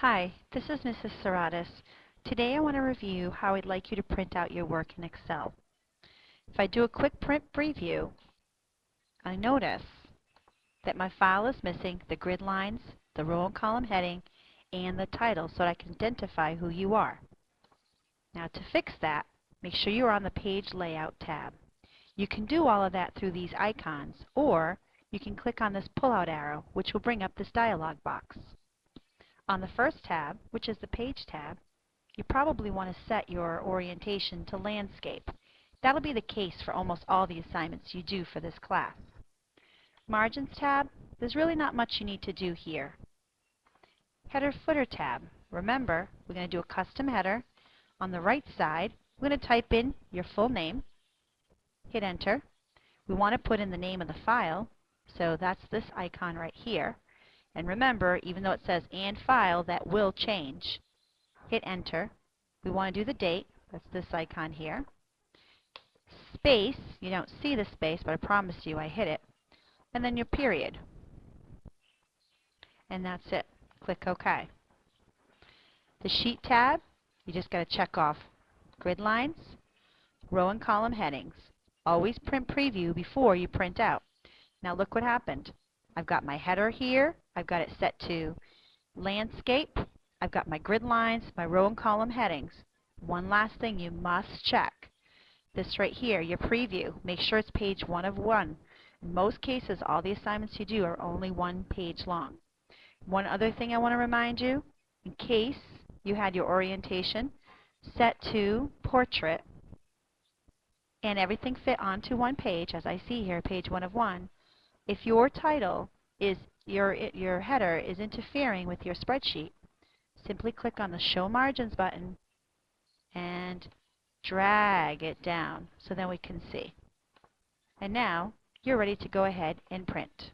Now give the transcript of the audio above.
Hi, this is Mrs. Serratis. Today I want to review how I'd like you to print out your work in Excel. If I do a quick print preview, I notice that my file is missing the grid lines, the row and column heading, and the title so that I can identify who you are. Now to fix that, make sure you're on the Page Layout tab. You can do all of that through these icons, or you can click on this pull-out arrow, which will bring up this dialog box. On the first tab, which is the Page tab, you probably want to set your orientation to landscape. That'll be the case for almost all the assignments you do for this class. Margins tab, there's really not much you need to do here. Header footer tab, remember we're going to do a custom header. On the right side, we're going to type in your full name, hit enter. We want to put in the name of the file, so that's this icon right here. And remember, even though it says and file, that will change. Hit enter. We want to do the date. That's this icon here. Space, you don't see the space, but I promise you I hit it. And then your period. And that's it. Click OK. The Sheet tab, you just got to check off grid lines, row and column headings. Always print preview before you print out. Now look what happened. I've got my header here. I've got it set to landscape. I've got my grid lines, my row and column headings. One last thing you must check. This right here, your preview. Make sure it's page 1 of 1. In most cases, all the assignments you do are only 1 page long. One other thing I want to remind you, in case you had your orientation set to portrait and everything fit onto one page, as I see here, page 1 of 1, if your title is your header is interfering with your spreadsheet, simply click on the Show Margins button and drag it down so then we can see. And now you're ready to go ahead and print.